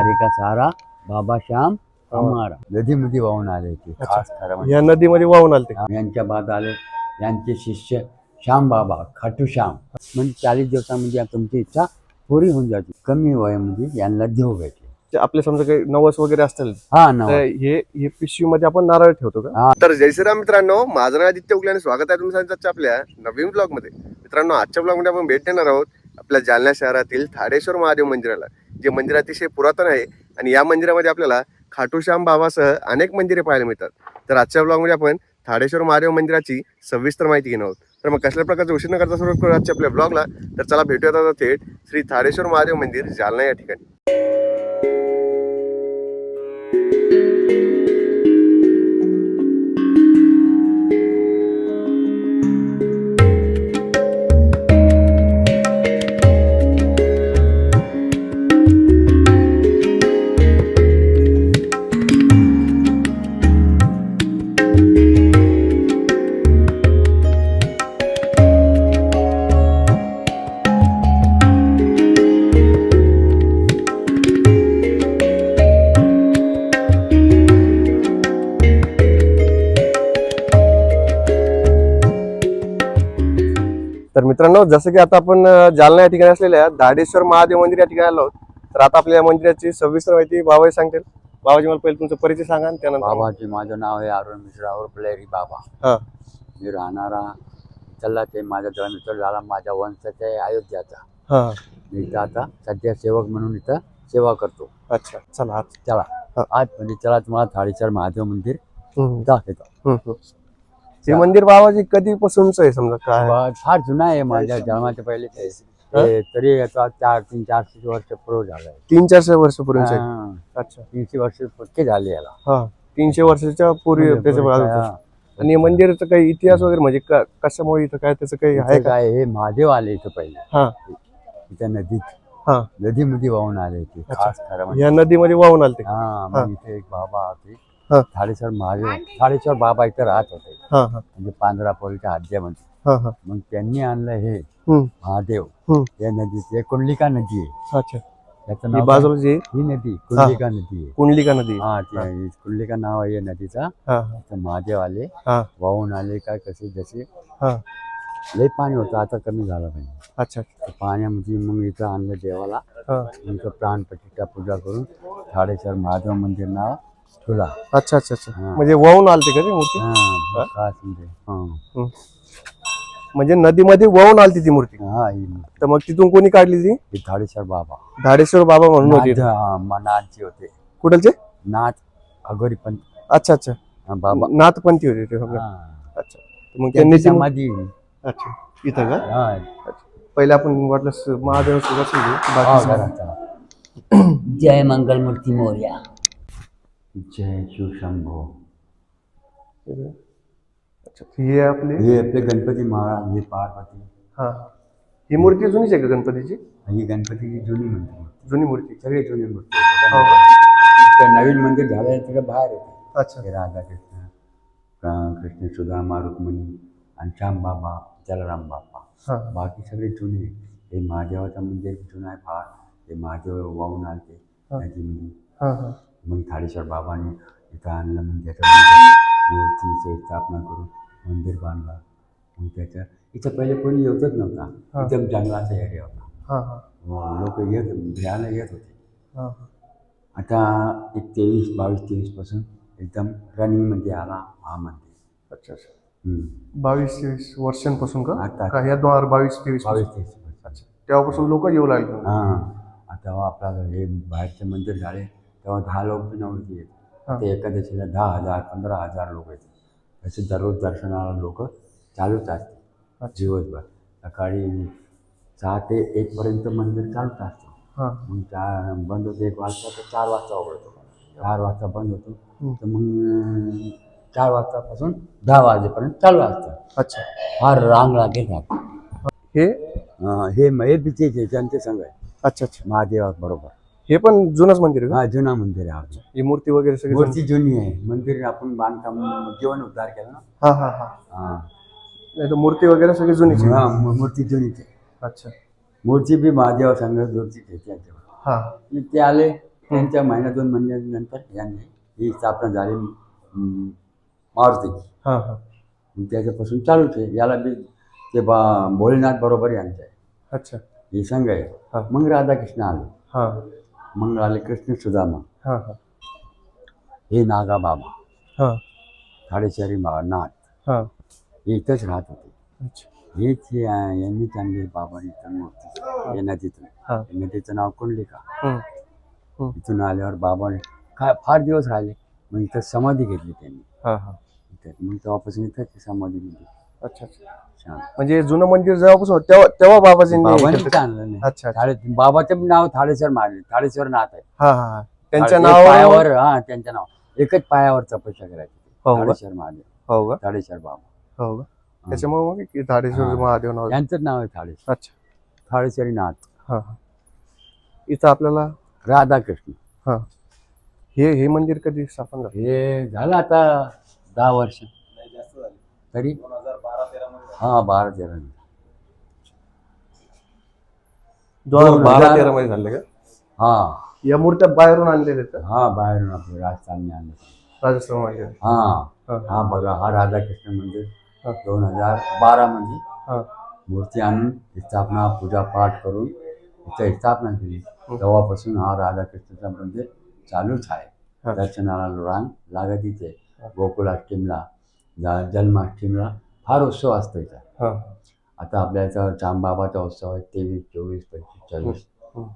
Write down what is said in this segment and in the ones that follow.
धारे का सारा बाबा श्याम हमारा नदीमध्ये वाहून आले ते खास खरं म्हणजे. या नदीमध्ये वाहून आलते. यांच्या बाद आले यांचे शिष्य श्याम बाबा खाटू श्याम. म्हणजे 40 दिवसामध्ये तुमची इच्छा पुरी होऊन जाते. कमी वयामध्ये यांना देव भेटले. आपले समजा काही नवस वगैरे असतील हा ना, हे पिशवी मध्ये आपण नारळ ठेवतो का? तर जय श्रीराम मित्रांनो, माझं नाव आदित्य उगले आणि स्वागत आहे तुमच्या आपल्या नवीन ब्लॉग मध्ये. मित्रांनो, आजच्या ब्लॉग मध्ये आपण भेट देणार आहोत आपल्या जालना शहरातील थाडेश्वर महादेव मंदिराला, जे मंदिर अतिशय पुरातन आहे. आणि या मंदिरामध्ये आपल्याला खाटूश्याम बाबासह अनेक मंदिरे पाहायला मिळतात. तर आजच्या ब्लॉग मध्ये आपण थाडेश्वर महादेव मंदिराची सविस्तर माहिती घेणार आहोत. तर मग कसल्या प्रकारचा उशीर न करता सुरुवात करू आजच्या आपल्या ब्लॉगला. तर चला भेटूयात आता थेट श्री थाडेश्वर महादेव मंदिर जालना या ठिकाणी. तर मित्रांनो, जसं की आता आपण जालना या ठिकाणी असलेल्या धाडेश्वर महादेव मंदिर या ठिकाणी आलो आहोत. तर आता आपल्या मंदिराची सविस्तर माहिती बाबाजी सांगतील. बाबाजी, मला पहिले तुमचा परिचय सांगा आणि त्यानंतर. बाबाजी, माझं नाव आहे अरुण मिश्रा उर्फ लहरी बाबा. हा, मी राहणारा चला ते माझा जन्म झाला माझ्या वंशाचा आहे अयोध्याचा. हा, मी इथं आता सध्या सेवक म्हणून इथं सेवा करतो. अच्छा, चला चला हा. आज म्हणजे चला तुम्हाला थाडेश्वर महादेव मंदिर दाखवतो. हे मंदिर बाबाजी कधीपासूनच आहे समजा काय? फार जुना आहे, माझ्या जन्माच्या पहिले तरी आता 300-400 वर्ष पूर्व झालंय. 300-400 वर्षापूर्वीच आहे. अच्छा, 300 वर्ष पक्के झाले याला. हा, 300 वर्षाच्या पूर्वी त्याच्या बाजूचं. आणि या मंदिराचा काही इतिहास वगैरे म्हणजे कशामुळे इथं काय त्याचं काही आहे का? काय हे महादेव आले इथं पहिले. हा, इथं नदीत हा, नदीमध्ये वाहून आले ते खास खरं म्हणजे. या नदीमध्ये वाहून आलते. हा, मग इथे एक बाबा होते हा. थाडेश्वर महादेव. थाडेश्वर बाबा इथं राहत होते. हा, हा, म्हणजे पांढरापोळीच्या हद्दीमध्ये. हा, हा, मग त्यांनी आणलं हे हम्म, महादेव हम्म, या नदीत. कुंडलिका नदी आहे. अच्छा, त्याचं ही नाव बाजूला जी ही नदी कुंडलिका नदी आहे. कुंडलिका नदी. हा, ती कुंडलिका नाव आहे या नदीचा. हा, हा, तर महादेव आले, हा, वाहून आले काय कसे जसे. हा, लय पाणी होतं, आता कमी झालं पाहिजे. अच्छा, तर पाण्यामध्ये मग इथं आणलं देवाला. हा, इथं प्राणप्रतिष्ठा पूजा करून थाडेश्वर महादेव मंदिर नाव ठेवला. अच्छा, अच्छा, अच्छा. हा. म्हणजे वाहून आलते का ती मूर्ती? हा, खास म्हणजे हम्म. म्हणजे नदीमध्ये वाहून आलती ती मूर्ती. हा, ही तर मग तिथून कोणी काढली ती? ही थाडेश्वर बाबा धाडेश्वर बाबा म्हणून होती. नाथजी होते. कुठलचे? नाथ अघोरी पंत. अच्छा, अच्छा, बाबा नाथपंथी होते ते सगळं. हा. अच्छा, तर मग त्यांची त्यांनी ती समाधी. अच्छा, इथं का? हा. अच्छा. पहिले आपण वाटलं महादेवाचं दर्शन घेऊ, हा, बाकी करा, चला. जय मंगल मूर्ती मोरया. जय शिवशंभो. अच्छा, हे आपले हे आपले गणपती महाराज, हे पार्वती. हा, ही मूर्ती जुनीच आहे का गणपतीची? ही गणपतीची जुनी मूर्ती. जुनी मूर्ती. सगळे जुनी मूर्ती. हो. तर नवीन मंदिर झालं तिकडे बाहेर येते. अच्छा, हे राधाकृष्ण, कृष्ण सुदामा, रुक्मिणी आणि श्याम बाबा, जलराम बाबा. हा, बाकी सगळे जुने. हे महादेवाचं मंदिर जुनं आहे फार. हे महादेव वाहून आले नदीमध्ये. हा, हा, मग थाडेश्वर बाबांनी इथं आणलं. मग त्याच्यामध्ये मूर्तीची स्थापना करून मंदिर बांधलं. मग त्याच्या इथं पहिले कोणी येतच नव्हता. एकदम जंगलाचा एरिया होता. हा, हा, लोक फिरायला येत होते. हा, आता एक 23 पासून एकदम रनिंगमध्ये आला हा मंदिर. अच्छा, अच्छा. हम्म. 22-23 वर्षांपासून का? आता का ह्या 2022-23? 22-23. अच्छा, तेव्हापासून लोक येऊ लागले. हां, तेव्हा आपल्याला हे बाहेरचे मंदिर झाले तेव्हा 10 लोक बी नव्हते येत. हा. ते एकादशीला 10,000 15,000 लोक येतात. तसे दररोज दर्शनाला लोक चालूच असते. दिवसभर सकाळी 6 ते 1 पर्यंत मंदिर चालूच असतं. हा, मग बंद होतं 1 वाजता, तर 4 वाजता उघडतो. 4 वाजता बंद होतो. तर मग 4 वाजतापासून 10 वाजेपर्यंत चालू असतं. अच्छा, फार रांग लागेल. हे हे बिचेचे त्यांचे संघ आहे. अच्छा, अच्छा, महादेवा बरोबर. हे पण जुनच मंदिर आहे का? हा, जुना मंदिर आहे आमचं. ही मूर्ती वगैरे सगळी मूर्ती जुनी आहे. मंदिर आपण बांधकाम जीवन उद्धार केला ना. हा, हा, हा, हा, नाही तर मूर्ती वगैरे सगळी जुनीच आहे. हा, मूर्ती जुनीच आहे. अच्छा, मूर्ती बी महादेवा संघ जुनीच आहे. हा, ते आले त्यांच्या महिना 2 महिन्यानंतर यांनी ही स्थापना झाली मारुतीची. हां हां. त्याच्यापासून चालूच आहे. याला बी ते भोलेनाथ बरोबर यांचं आहे. अच्छा. हे संघ आहे. हां. मग राधाकृष्ण आले. हां मग आले कृष्ण सुदामा. हां हां. हे नागा बाबा हां थाडेश्वरी नाथ हां. हे इथंच राहत होते. अच्छा. हेच यांनी चांगली बाबांनी तर मूर्ती या नदीतून. हां. या नदीचं नाव कुंडलिका. हं. हं. इथून आल्यावर बाबाने फार दिवस राहिले. मग इथं समाधी घेतली त्यांनी. हां हां. इथं मग तेव्हापासून इथं समाधी घेतली. अच्छा अच्छा. छान. म्हणजे जुनं मंदिर जेव्हापासून होतं तेव्हा बाबाजींनी बाबांनी केलं. चांगलं नाही. अच्छा अच्छा. बाबाचं नाव थाडेश्वर मारले. थाडेश्वर नाथ आहे. हां हां हां. त्यांच्या एक नावावर. पायावर त्यांच्या नाव एकच पायावर तपस्या करायची. हो का? थाडेश्वर महादेव. हो का? थाडेश्वर बाबा. हो का? त्याच्यामुळे मग की धाडेश्वर महादेव नाव. यांचंच नाव आहे थाडेश्वर. अच्छा. थाडेश्वरी नाथ. हां हां. इथं आपल्याला. राधाकृष्ण. हां. हे मंदिर कधी स्थापन झालं? हे झालं आता 10 वर्ष तरी. 12-13 2012-13 मध्ये झाले का? हा या मूर्त्या बाहेरून आणलेल्या आहेत का? हा बाहेरून आपलं राजस्थानने आणलं. राजस्थान मध्ये. हा बघा हा राधाकृष्ण मंदिर 2012 मध्ये हां. मूर्ती आणून स्थापना पूजापाठ करून इथं स्थापना केली. तेव्हापासून हा राधाकृष्णाचं मंदिर चालूच आहे. दर्शनाला रांग लागतीच आहे. गोकुळाष्टमीला जन्माष्टमीला फार उत्सव असतो इथं. हां. आता आपल्या इथं चांदबाबाचा उत्सव आहे 23, 24, 25, 26.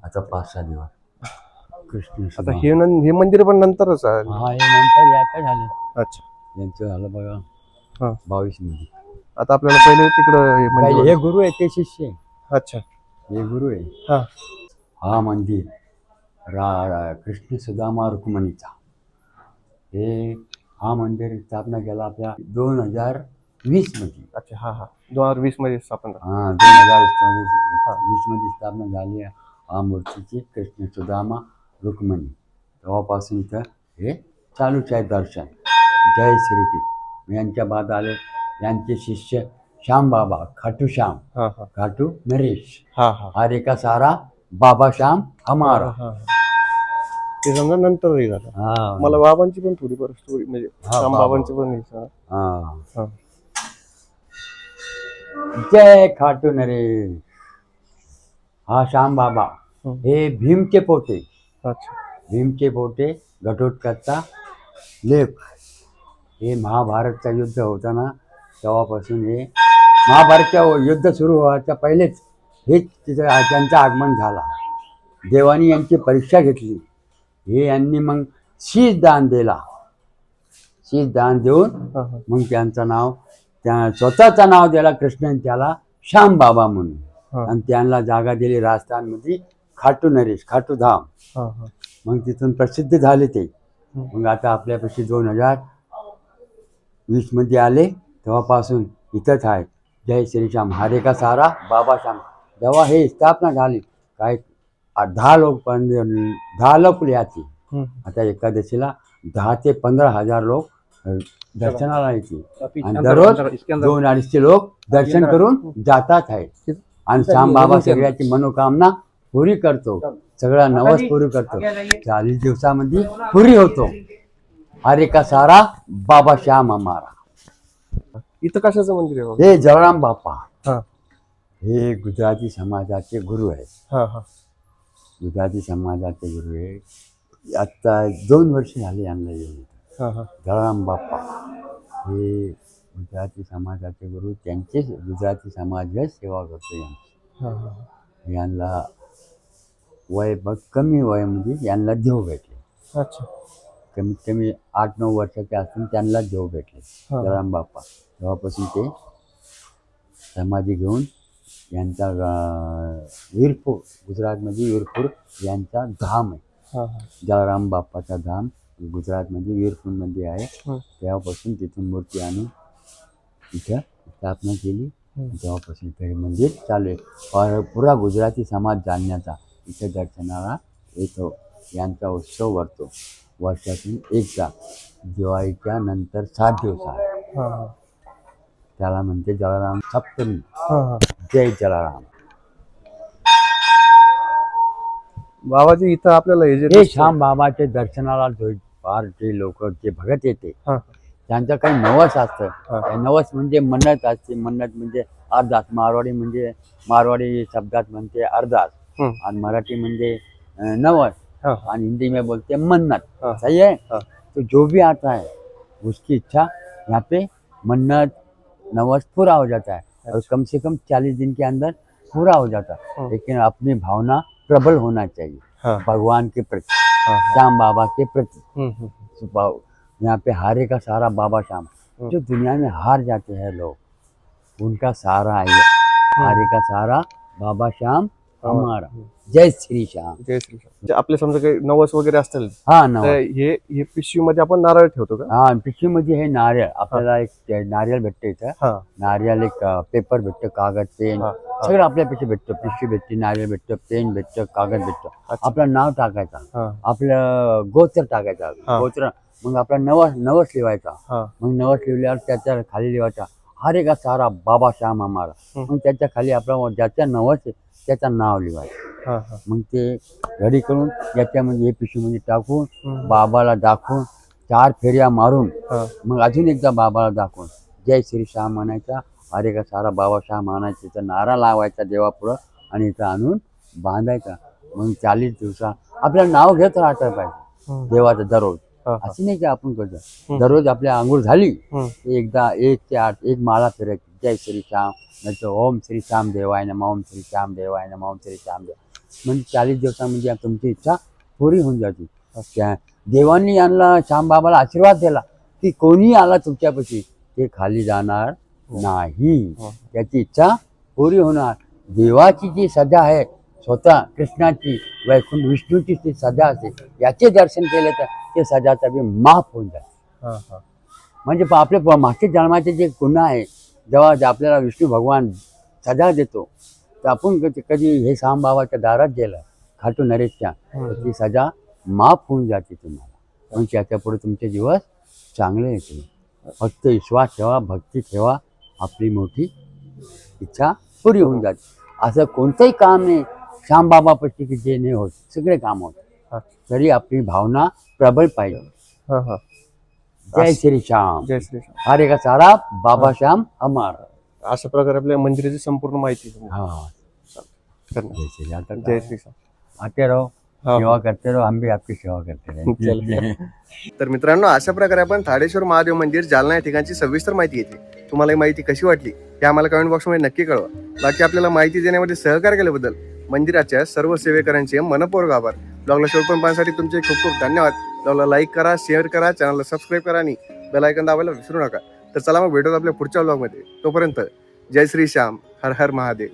आता 5-6 दिवस कृष्ण आता सुदामा. हे मंदिर पण नंतरच आहे. हा हे नंतर आता झाले. अच्छा. यांचं झालं बघा हां. 22 मध्ये. आता आपल्याला पहिले तिकडं हे पहिले मंदिर. हे गुरु आहे ते शिष्य आहे. अच्छा. हे गुरु आहे. हां. हा मंदिर कृष्ण सुदामा रुक्मिणीचा. हे हा मंदिर स्थापना केला आपल्या 2020 मध्ये. अच्छा. हां हां. 2020 मध्ये स्थापन झालं. 2020 मध्ये स्थापना झाली हा मूर्तीची कृष्ण सुदामा रुक्मिणी. तेव्हापासून इथं हे चालूच आहे दर्शन. जय श्रीकृष्ण. यांच्या बाद आले यांचे शिष्य श्याम बाबा खाटू श्याम. हां हां. खाटू नरेश. हां हां. हरे का सारा बाबा श्याम हमारा. हां. ते समजा नंतरही झालं. हा मला बाबांची पण थोडी बरं स्टोरी म्हणजे श्याम बाबा. बाबांचं पण हे सांगा. हा. हां. जय खाटू नरेश. हा श्याम बाबा हे भीमचे पोटे. अच्छा. भीमचे पोटे घटोत्कचचा लेख. हे महाभारतचं युद्ध होतं ना तेव्हापासून हे महाभारतचं युद्ध सुरू व्हायच्या पहिलेच हेच तिथं त्यांचं आगमन झाला. देवानी यांची परीक्षा घेतली. हे यांनी मग शीश दान दिला. शीश दान देऊन हां हां. मग त्यांचं नाव स्वतःचं नाव दिला कृष्णाने त्याला श्याम बाबा म्हणून. हां. आणि त्यांना जागा दिली राजस्थानमध्ये खाटू नरेश खाटू धाम. हां हां. मग तिथून प्रसिद्ध झाले ते. मग आता आपल्यापाशी 2020 मध्ये आले तेव्हापासून इथंच आहे. जय श्रीश्याम हरे का सारा बाबा श्याम. जेव्हा हे स्थापना झाली काय 10 लोक यायचे. आता एकादशीला 10 ते 15,000 लोक दर्शनाला यायचे. आणि दररोज 2-250 लोक दर्शन करून जातात आहे. आणि श्याम बाबा सगळ्याची मनोकामना पुरी करतो. सगळा नवस पुरी करतो. 40 दिवसामध्ये पुरी होतो. हरे का सारा बाबा श्याम हमारा. इथं कशाचं मंदिर आहे? हे जलाराम बाप्पा. हां. हे गुजराती समाजाचे गुरु आहेत. हां हां. गुजराती समाजाचे गुरु आहे. आता 2 वर्ष झाले यांना येऊन. हां हां. जलाराम बाप्पा हे गुजराती समाजाचे गुरु. त्यांचेच गुजराती समाजच सेवा करतो यांची. हां हां. यांना वय कमी वयामध्ये यांना देव भेटले. अच्छा. कमीत कमी 8-9 वर्षाचे असतील त्यांना देव भेटले जलाराम बाप्पा. तेव्हापासून ते समाधी घेऊन यांचा वीरपूर गुजरातमध्ये वीरपूर यांचा धाम आहे. हां हां. जलाराम बाप्पाचा धाम गुजरातमध्ये वीरपूरमध्ये आहे. तेव्हापासून तिथून मूर्ती आणून इथं स्थापना केली. तेव्हापासून इथं हे मंदिर चालू आहे. पुरा गुजराती समाज जाणण्याचा इथे दर्शनाला येतो. यांचा उत्सव भरतो वर्षातून एकदा. दिवाळीच्या नंतर 7 दिवसात. हां हां. त्याला म्हणते जलाराम सप्तमी. हां हां. जय जलाराम. बाबाजी इथं आपल्याला हे जे हे दिसतंय- श्याम बाबाचे दर्शनाला फार जे लोक जे भगत येते हा. त्यांचं काही नवस असतं. हा. त्या नवस म्हणजे मन्नत असते. मन्नत म्हणजे अरदास. मारवाडी शब्दात म्हणते अरदास हम्म. आणि मराठी म्हणजे नवस हा. और हिंदी में बोलते हैं मन्नत. हाँ। सही है। हाँ। तो जो भी आता है उसकी इच्छा यहाँ पे मन्नत नवस पूरा हो जाता है और कम से कम 40 दिन के अंदर पूरा हो जाता है। हाँ। लेकिन अपनी भावना प्रबल होना चाहिए हाँ। भगवान के प्रति, हाँ। श्याम बाबा के प्रति। हम्म. यहाँ पे हारे का सहारा बाबा श्याम। जो दुनिया में हार जाते हैं लोग उनका सहारा है ये। हारे का सहारा बाबा श्याम हमारा। जय श्री श्याम। जय श्री राम. जे आपले समजा काही नवस वगैरे असतील हा नवस. तर हे पिशवी मध्ये आपण नारळ ठेवतो का? हा पिशवीमध्ये हे नारळ आपल्याला एक ते नारळ भेटतं इथं. हा. नारळ एक पेपर भेटतं, कागद, पेन हा. सगळं आपल्यापेक्षा भेटतं. पिशवी भेटते, नारळ भेटतं, पेन भेटतं, कागद भेटतं. अच्छा. आपलं नाव टाकायचं, हा. आपलं गोत्र टाकायचं. हा. गोत्र मग आपला नवस लिवायचा. हा. मग नवस लिहिल्यावर त्याच्या खाली लिहायचा हरे का सारा बाबा श्याम हमारा. मग त्याच्या खाली आपलं ज्याच्या नवस आहे त्याचं नाव लिहायचं. हा. हा. मग ते घरी करून याच्यामध्ये हे पिशवीमध्ये टाकून हम्म. बाबाला दाखवून 4 फेऱ्या मारून हा. मग अजून एकदा बाबाला दाखवून जय श्री श्याम म्हणायचा, हरे का सारा बाबा श्याम म्हणायचा, त्याचा नारा लावायचा देवापुढं आणि इथं आणून बांधायचा. मग 40 दिवसा आपल्याला नाव घेत राहतं पाहिजे देवाचं दररोज. हा. हा. असं नाही की आपण करतो दररोज आपल्या आंघोळ झाली हम्म. एकदा 1 ते 8 एक माळा फिरायची जय श्री श्याम, नाही तर ओम श्री श्याम देवाय नमः, ओम श्री श्याम देवाय नमः, ओम श्री श्याम देव. म्हणजे 40 दिवसामध्ये तुमची इच्छा पुरी होऊन जाते. त्या देवांनी यांना श्याम बाबाला आशीर्वाद दिला की कोणी आला तुमच्यापाशी ते खाली जाणार नाही. त्याची इच्छा पुरी होणार. देवाची जी सजा आहे स्वतः कृष्णाची वैकुंठ विष्णूची जी सजा असते याचे दर्शन केले तर ते सजाचा बी माफ होऊन जाते. हा. हा. म्हणजे आपले मागच्या जन्माचे जे गुन्हा आहे जेव्हा आपल्याला विष्णू भगवान सजा देतो तर आपण कधी हे श्याम बाबाच्या दारात गेलं खाटू नरेशच्या तर ती सजा माफ होऊन जाते तुम्हाला. मग त्याच्यापुढे तुमचे दिवस चांगले येते. फक्त विश्वास ठेवा, भक्ती ठेवा, आपली मोठी इच्छा पुरी होऊन जाते. असं कोणतंही काम नाही श्याम बाबापाशी की जे नाही होत, सगळे काम होत. हा. तरी आपली भावना प्रबळ पाहिजे. हा. हा. जय श्री श्याम, जय श्री राम. हरे का सारा बाबा श्याम हमारा. अशा प्रकारे आपल्या मंदिराची संपूर्ण माहिती आहे. हाँ धन्यवाद. जय श्री राम. जय श्री राम. आते रहो, हाँ. सेवा करते रहो, हम भी आपकी सेवा करते रहेंगे. तर मित्रांनो अशा प्रकारे आपण थाडेश्वर महादेव मंदिर जालना या ठिकाणची सविस्तर माहिती घेतली. तुम्हाला ही माहिती कशी वाटली हे आम्हाला कमेंट बॉक्समध्ये नक्की कळवा. बाकी आपल्याला माहिती देण्यामध्ये सहकार्य केल्याबद्दल मंदिराच्या सर्व सेवेकरांचे मनपूर्वक आभार. ब्लॉगला शेवटपर्यंत पाहण्यासाठी तुमचे खूप खूप धन्यवाद. ब्लॉगला लाईक करा, शेअर करा, चॅनलला सबस्क्राईब करा आणि बेल आयकॉन दाबायला विसरू नका. तर चला मग भेटूत आपल्या पुढच्या ब्लॉगमध्ये. तोपर्यंत जय श्री श्याम, हर हर महादेव.